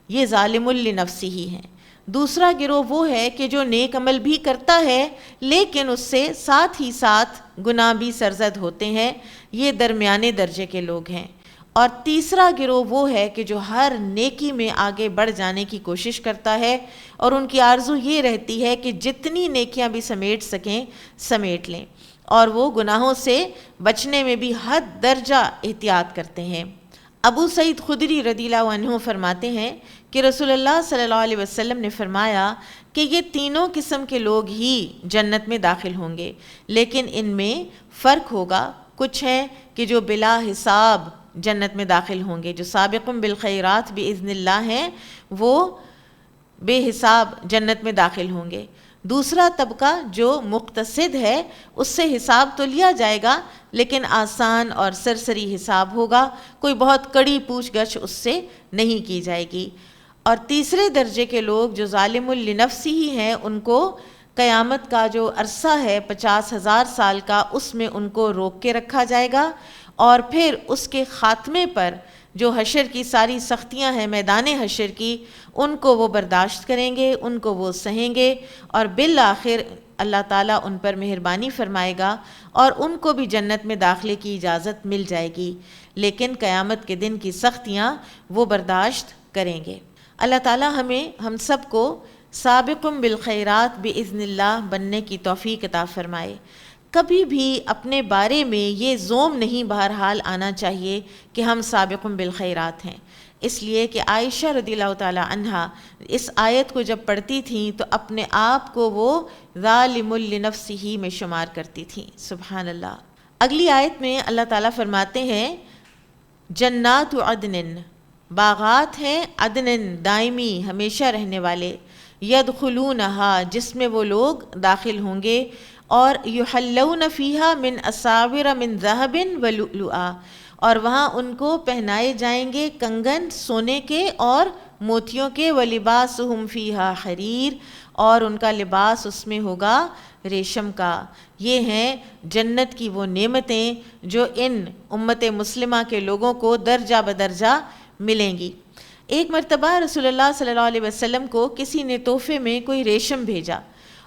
یہ ظالم لنفسہ ہی ہیں۔ دوسرا گروہ وہ ہے کہ جو نیک عمل بھی کرتا ہے لیکن اس سے ساتھ ہی ساتھ گناہ بھی سرزد ہوتے ہیں، یہ درمیانے درجے کے لوگ ہیں۔ اور تیسرا گروہ وہ ہے کہ جو ہر نیکی میں آگے بڑھ جانے کی کوشش کرتا ہے، اور ان کی آرزو یہ رہتی ہے کہ جتنی نیکیاں بھی سمیٹ سکیں سمیٹ لیں، اور وہ گناہوں سے بچنے میں بھی حد درجہ احتیاط کرتے ہیں۔ ابو سعید خدری رضی اللہ عنہ فرماتے ہیں کہ رسول اللہ صلی اللہ علیہ وسلم نے فرمایا کہ یہ تینوں قسم کے لوگ ہی جنت میں داخل ہوں گے، لیکن ان میں فرق ہوگا۔ کچھ ہیں کہ جو بلا حساب جنت میں داخل ہوں گے، جو سابقون بالخیرات باذن اللہ ہیں، وہ بے حساب جنت میں داخل ہوں گے۔ دوسرا طبقہ جو مقتصد ہے، اس سے حساب تو لیا جائے گا لیکن آسان اور سرسری حساب ہوگا، کوئی بہت کڑی پوچھ گچھ اس سے نہیں کی جائے گی۔ اور تیسرے درجے کے لوگ جو ظالم لنفسی ہی ہیں، ان کو قیامت کا جو عرصہ ہے 50,000 سال کا، اس میں ان کو روک کے رکھا جائے گا، اور پھر اس کے خاتمے پر جو حشر کی ساری سختیاں ہیں، میدان حشر کی، ان کو وہ برداشت کریں گے، ان کو وہ سہیں گے، اور بالآخر اللہ تعالیٰ ان پر مہربانی فرمائے گا اور ان کو بھی جنت میں داخلے کی اجازت مل جائے گی، لیکن قیامت کے دن کی سختیاں وہ برداشت کریں گے۔ اللہ تعالیٰ ہم سب کو سابقم بالخیرات بإذن اللہ بننے کی توفیق عطا فرمائے۔ کبھی بھی اپنے بارے میں یہ زوم نہیں بہرحال آنا چاہیے کہ ہم سابقم بالخیرات ہیں، اس لیے کہ عائشہ رضی اللہ تعالی عنہا اس آیت کو جب پڑھتی تھیں تو اپنے آپ کو وہ ظالم لنفسہ میں شمار کرتی تھیں۔ سبحان اللہ۔ اگلی آیت میں اللہ تعالیٰ فرماتے ہیں جنات عدن، باغات ہیں عدن، دائمی ہمیشہ رہنے والے، یدخلونہا جس میں وہ لوگ داخل ہوں گے، اور یحلون فیہا من اساور من ذہب ولؤلؤا، اور وہاں ان کو پہنائے جائیں گے کنگن سونے کے اور موتیوں کے، ولباسہم فیہا حریر، اور ان کا لباس اس میں ہوگا ریشم کا۔ یہ ہیں جنت کی وہ نعمتیں جو ان امت مسلمہ کے لوگوں کو درجہ بدرجہ ملیں گی۔ ایک مرتبہ رسول اللہ صلی اللہ علیہ وسلم کو کسی نے تحفے میں کوئی ریشم بھیجا،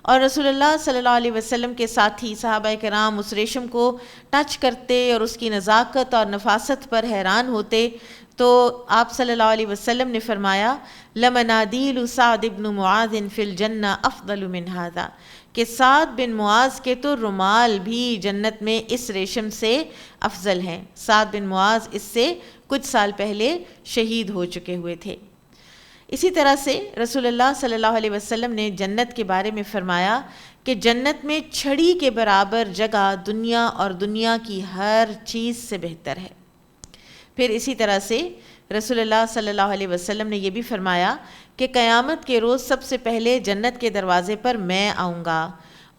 اور رسول اللہ صلی اللہ علیہ وسلم کے ساتھی صحابہ کرام اس ریشم کو ٹچ کرتے اور اس کی نزاکت اور نفاست پر حیران ہوتے، تو آپ صلی اللہ علیہ وسلم نے فرمایا لمنادیل سعد بن معاذ فی الجنہ افضل من ھذا، کہ سعد بن معاذ کے تو رومال بھی جنت میں اس ریشم سے افضل ہیں۔ سعد بن معاذ اس سے کچھ سال پہلے شہید ہو چکے ہوئے تھے۔ اسی طرح سے رسول اللہ صلی اللہ علیہ وسلم نے جنت کے بارے میں فرمایا کہ جنت میں چھڑی کے برابر جگہ دنیا اور دنیا کی ہر چیز سے بہتر ہے۔ پھر اسی طرح سے رسول اللہ صلی اللہ علیہ وسلم نے یہ بھی فرمایا کہ قیامت کے روز سب سے پہلے جنت کے دروازے پر میں آؤں گا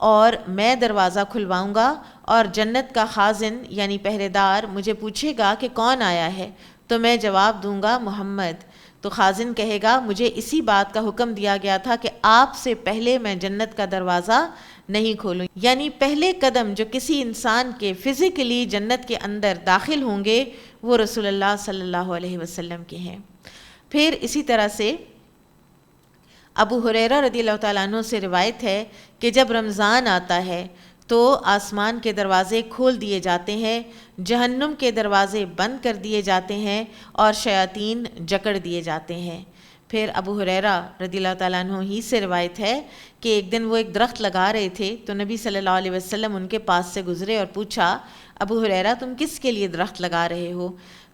اور میں دروازہ کھلواؤں گا، اور جنت کا خازن یعنی پہرے دار مجھے پوچھے گا کہ کون آیا ہے، تو میں جواب دوں گا محمد۔ تو خازن کہے گا مجھے اسی بات کا حکم دیا گیا تھا کہ آپ سے پہلے میں جنت کا دروازہ نہیں کھولوں، یعنی پہلے قدم جو کسی انسان کے فزیکلی جنت کے اندر داخل ہوں گے وہ رسول اللہ صلی اللہ علیہ وسلم کے ہیں۔ پھر اسی طرح سے ابو ہریرہ رضی اللہ تعالیٰ عنہ سے روایت ہے کہ جب رمضان آتا ہے تو آسمان کے دروازے کھول دیے جاتے ہیں، جہنم کے دروازے بند کر دیے جاتے ہیں، اور شیاطین جکڑ دیے جاتے ہیں۔ پھر ابو ہریرہ رضی اللہ تعالیٰ عنہ ہی سے روایت ہے کہ ایک دن وہ ایک درخت لگا رہے تھے تو نبی صلی اللہ علیہ وسلم ان کے پاس سے گزرے اور پوچھا ابو ہریرہ تم کس کے لیے درخت لگا رہے ہو؟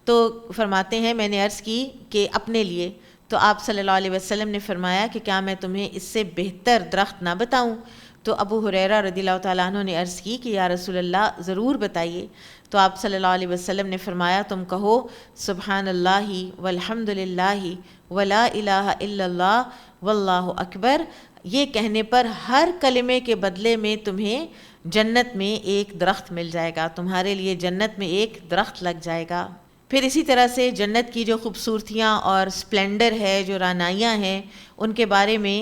تو فرماتے ہیں میں نے عرض کی کہ اپنے لیے۔ تو آپ صلی اللہ علیہ وسلم نے فرمایا کہ کیا میں تمہیں اس سے بہتر درخت نہ بتاؤں؟ تو ابو ہریرہ رضی اللہ تعالیٰ عنہ نے عرض کی کہ یا رسول اللہ ضرور بتائیے۔ تو آپ صلی اللہ علیہ وسلم نے فرمایا تم کہو سبحان اللہ والحمد للہ ولا الہ الا اللہ واللہ اکبر، یہ کہنے پر ہر کلمے کے بدلے میں تمہیں جنت میں ایک درخت مل جائے گا، تمہارے لیے جنت میں ایک درخت لگ جائے گا۔ پھر اسی طرح سے جنت کی جو خوبصورتیاں اور سپلینڈر ہے، جو رعنائیاں ہیں، ان کے بارے میں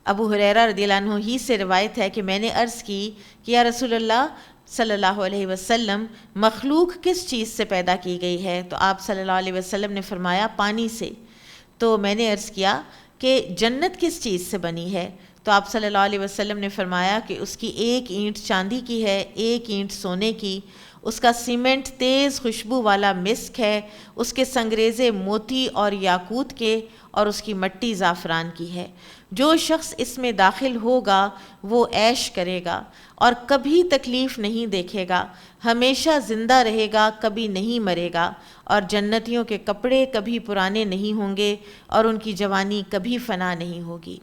ابو ہریرہ رضی اللہ عنہ ہی سے روایت ہے کہ میں نے عرض کی کہ یا رسول اللہ صلی اللہ علیہ وسلم مخلوق کس چیز سے پیدا کی گئی ہے؟ تو آپ صلی اللہ علیہ وسلم نے فرمایا پانی سے۔ تو میں نے عرض کیا کہ جنت کس چیز سے بنی ہے؟ تو آپ صلی اللہ علیہ وسلم نے فرمایا کہ اس کی ایک اینٹ چاندی کی ہے، ایک اینٹ سونے کی، اس کا سیمنٹ تیز خوشبو والا مسک ہے، اس کے سنگریزے موتی اور یاقوت کے، اور اس کی مٹی زعفران کی ہے۔ جو شخص اس میں داخل ہوگا وہ عیش کرے گا اور کبھی تکلیف نہیں دیکھے گا، ہمیشہ زندہ رہے گا، کبھی نہیں مرے گا، اور جنتیوں کے کپڑے کبھی پرانے نہیں ہوں گے اور ان کی جوانی کبھی فنا نہیں ہوگی۔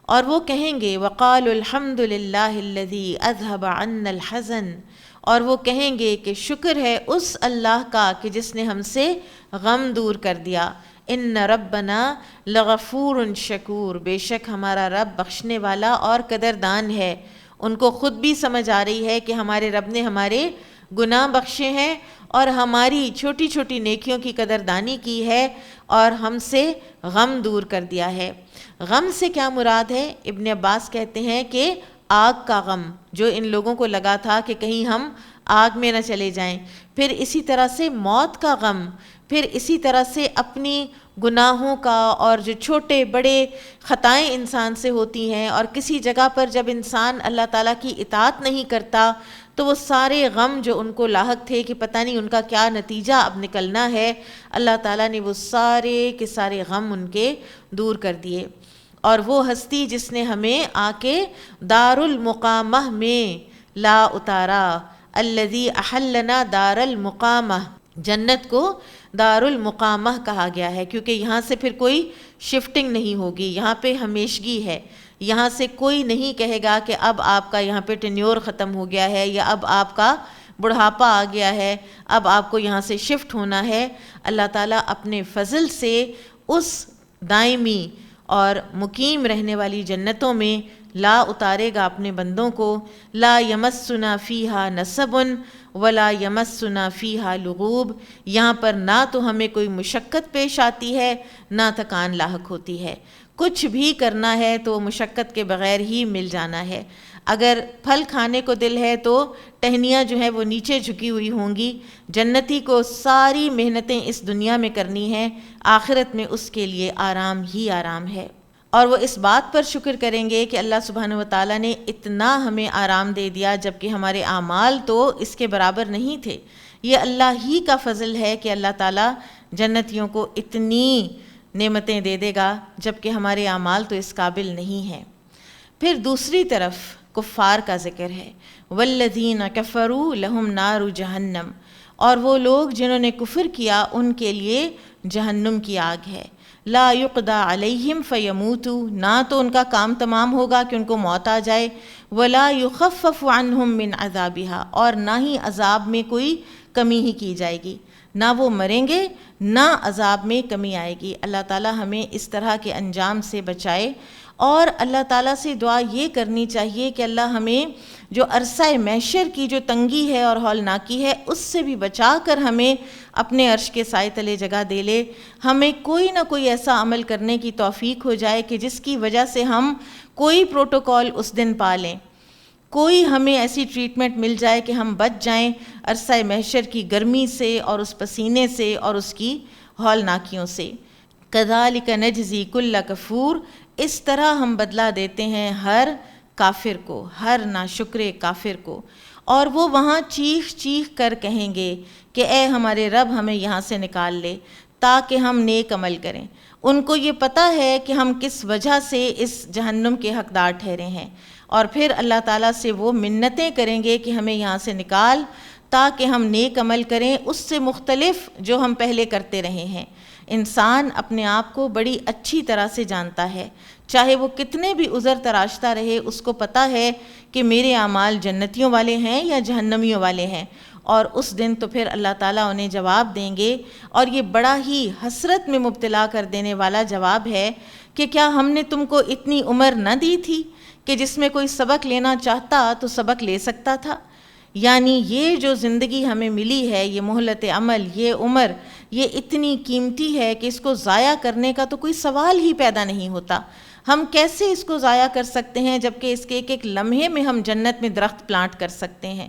اور وہ کہیں گے وَقَالُوا الْحَمْدُ لِلَّهِ الَّذِي أَذْهَبَ عَنَّا الْحَزَنَ، اور وہ کہیں گے کہ شکر ہے اس اللہ کا کہ جس نے ہم سے غم دور کر دیا۔ ان ربنا لغفور شکور، بے شک ہمارا رب بخشنے والا اور قدردان ہے۔ ان کو خود بھی سمجھ آ رہی ہے کہ ہمارے رب نے ہمارے گناہ بخشے ہیں اور ہماری چھوٹی چھوٹی نیکیوں کی قدردانی کی ہے اور ہم سے غم دور کر دیا ہے۔ غم سے کیا مراد ہے؟ ابن عباس کہتے ہیں کہ آگ کا غم، جو ان لوگوں کو لگا تھا کہ کہیں ہم آگ میں نہ چلے جائیں، پھر اسی طرح سے موت کا غم، پھر اسی طرح سے اپنی گناہوں کا، اور جو چھوٹے بڑے خطائیں انسان سے ہوتی ہیں، اور کسی جگہ پر جب انسان اللہ تعالیٰ کی اطاعت نہیں کرتا تو وہ سارے غم جو ان کو لاحق تھے کہ پتہ نہیں ان کا کیا نتیجہ اب نکلنا ہے، اللہ تعالیٰ نے وہ سارے کے سارے غم ان کے دور کر دیے۔ اور وہ ہستی جس نے ہمیں آ کے دار المقامہ میں لا اتارا، الذی احلنا دار المقامہ، جنت کو دار المقامہ کہا گیا ہے کیونکہ یہاں سے پھر کوئی شفٹنگ نہیں ہوگی، یہاں پہ ہمیشگی ہے، یہاں سے کوئی نہیں کہے گا کہ اب آپ کا یہاں پہ ٹینیور ختم ہو گیا ہے یا اب آپ کا بڑھاپا آ گیا ہے، اب آپ کو یہاں سے شفٹ ہونا ہے۔ اللہ تعالیٰ اپنے فضل سے اس دائمی اور مقیم رہنے والی جنتوں میں لا اتارے گا اپنے بندوں کو۔ لا یمسنا فیہا نصب ولا یمسنا فیہا لغوب، یہاں پر نہ تو ہمیں کوئی مشقت پیش آتی ہے نہ تکان لاحق ہوتی ہے، کچھ بھی کرنا ہے تو مشقت کے بغیر ہی مل جانا ہے۔ اگر پھل کھانے کو دل ہے تو ٹہنیاں جو ہیں وہ نیچے جھکی ہوئی ہوں گی، جنتی کو ساری محنتیں اس دنیا میں کرنی ہیں، آخرت میں اس کے لیے آرام ہی آرام ہے۔ اور وہ اس بات پر شکر کریں گے کہ اللہ سبحانہ وتعالیٰ نے اتنا ہمیں آرام دے دیا، جبکہ ہمارے اعمال تو اس کے برابر نہیں تھے۔ یہ اللہ ہی کا فضل ہے کہ اللہ تعالیٰ جنتیوں کو اتنی نعمتیں دے دے گا، جبکہ ہمارے اعمال تو اس قابل نہیں ہیں۔ پھر دوسری طرف کفار کا ذکر ہے، والذین کفروا لہم نار جہنم، اور وہ لوگ جنہوں نے کفر کیا ان کے لیے جہنم کی آگ ہے۔ لا یقضی علیہم فیموتوا، نہ تو ان کا کام تمام ہوگا کہ ان کو موت آ جائے، ولا یخفف عنہم من عذابہا، اور نہ ہی عذاب میں کوئی کمی ہی کی جائے گی، نہ وہ مریں گے نہ عذاب میں کمی آئے گی۔ اللہ تعالیٰ ہمیں اس طرح کے انجام سے بچائے، اور اللہ تعالیٰ سے دعا یہ کرنی چاہیے کہ اللہ ہمیں جو عرصہ محشر کی جو تنگی ہے اور ہولناکی ہے اس سے بھی بچا کر ہمیں اپنے عرش کے سائے تلے جگہ دے لے، ہمیں کوئی نہ کوئی ایسا عمل کرنے کی توفیق ہو جائے کہ جس کی وجہ سے ہم کوئی پروٹوکول اس دن پا لیں، کوئی ہمیں ایسی ٹریٹمنٹ مل جائے کہ ہم بچ جائیں عرصہ محشر کی گرمی سے اور اس پسینے سے اور اس کی ہولناکیوں سے۔ کذالک نجزی کل کفور، اس طرح ہم بدلہ دیتے ہیں ہر کافر کو، ہر ناشکر کافر کو۔ اور وہ وہاں چیخ چیخ کر کہیں گے کہ اے ہمارے رب ہمیں یہاں سے نکال لے تاکہ ہم نیک عمل کریں۔ ان کو یہ پتہ ہے کہ ہم کس وجہ سے اس جہنم کے حقدار ٹھہرے ہیں، اور پھر اللہ تعالیٰ سے وہ منتیں کریں گے کہ ہمیں یہاں سے نکال تاکہ ہم نیک عمل کریں اس سے مختلف جو ہم پہلے کرتے رہے ہیں۔ انسان اپنے آپ کو بڑی اچھی طرح سے جانتا ہے، چاہے وہ کتنے بھی عذر تراشتا رہے، اس کو پتہ ہے کہ میرے اعمال جنتیوں والے ہیں یا جہنمیوں والے ہیں، اور اس دن تو پھر اللہ تعالیٰ انہیں جواب دیں گے۔ اور یہ بڑا ہی حسرت میں مبتلا کر دینے والا جواب ہے کہ کیا ہم نے تم کو اتنی عمر نہ دی تھی کہ جس میں کوئی سبق لینا چاہتا تو سبق لے سکتا تھا؟ یعنی یہ جو زندگی ہمیں ملی ہے، یہ مہلت عمل، یہ عمر، یہ اتنی قیمتی ہے کہ اس کو ضائع کرنے کا تو کوئی سوال ہی پیدا نہیں ہوتا۔ ہم کیسے اس کو ضائع کر سکتے ہیں جبکہ اس کے ایک ایک لمحے میں ہم جنت میں درخت پلانٹ کر سکتے ہیں؟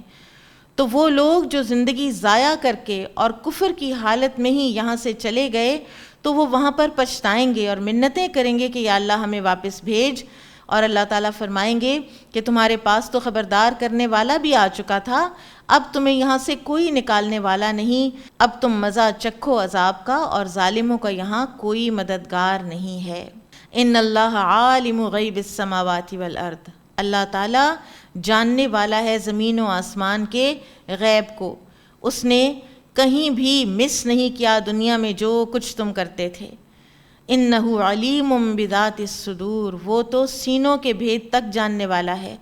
تو وہ لوگ جو زندگی ضائع کر کے اور کفر کی حالت میں ہی یہاں سے چلے گئے تو وہ وہاں پر پچھتائیں گے اور منتیں کریں گے کہ یا اللہ ہمیں واپس بھیج، اور اللہ تعالیٰ فرمائیں گے کہ تمہارے پاس تو خبردار کرنے والا بھی آ چکا تھا، اب تمہیں یہاں سے کوئی نکالنے والا نہیں، اب تم مزہ چکھو عذاب کا، اور ظالموں کا یہاں کوئی مددگار نہیں ہے۔ ان اللہ عالم غیب السماوات والارض، اللہ تعالیٰ جاننے والا ہے زمین و آسمان کے غیب کو، اس نے کہیں بھی مس نہیں کیا دنیا میں جو کچھ تم کرتے تھے۔ انہ علیم بذات الصدور، وہ تو سینوں کے بھید تک جاننے والا ہے۔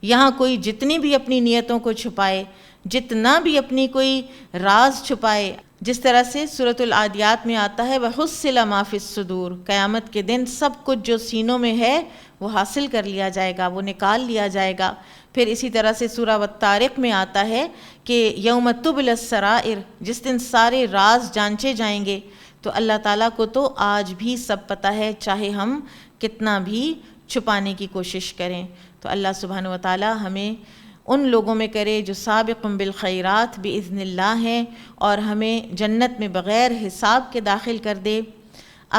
یہاں کوئی جتنی بھی اپنی نیتوں کو چھپائے، جتنا بھی اپنی کوئی راز چھپائے، جس طرح سے سورۃ العادیات میں آتا ہے وَحُصِّلَ مَا فِي الصُّدُورِ، قیامت کے دن سب کچھ جو سینوں میں ہے وہ حاصل کر لیا جائے گا، وہ نکال لیا جائے گا۔ پھر اسی طرح سے سورہ والطارق میں آتا ہے کہ یوم تبلی السرائر، جس دن سارے راز جانچے جائیں گے. تو اللہ تعالیٰ کو تو آج بھی سب پتہ ہے، چاہے ہم کتنا بھی چھپانے کی کوشش کریں. تو اللہ سبحانہ و تعالیٰ ہمیں ان لوگوں میں کرے جو سابقٌ بالخیرات بإذن اللہ ہیں، اور ہمیں جنت میں بغیر حساب کے داخل کر دے.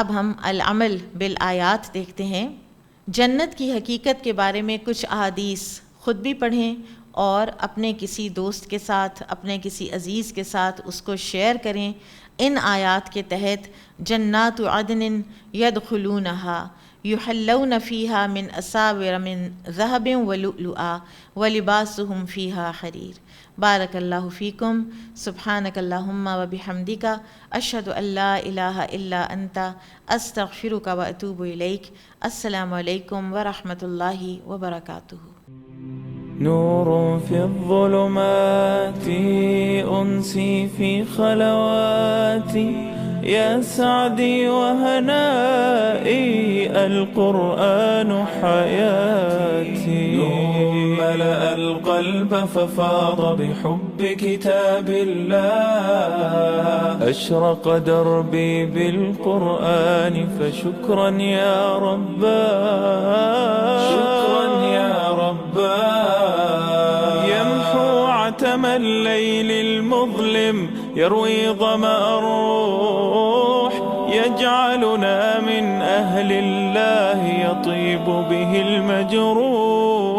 اب ہم العمل بالآیات دیکھتے ہیں. جنت کی حقیقت کے بارے میں کچھ احادیث خود بھی پڑھیں اور اپنے کسی دوست کے ساتھ، اپنے کسی عزیز کے ساتھ اس کو شیئر کریں. ان آیات کے تحت جنات عدن یدخلونہا یحلون فیہا من اساور من ذہب ولؤلؤا ولباسہم فیہا حریر. بارک اللہ فیکم. سبحانک اللہم وبحمدک، اشہد ان لا الہ الا انت، استغفرک واتوب الیک. السلام علیکم ورحمۃ اللہ وبرکاتہ. نور في الظلمات أنسي في خلواتي، يا سعدي وهنائي القرآن حياتي. نور ملأ القلب ففاض بحب كتاب الله، أشرق دربي بالقرآن فشكرا يا رباه، شكرا يا رباه. يمحو عتم الليل المظلم، يروي ظمأ الروح، يجعلنا من أهل الله يطيب به المجروح.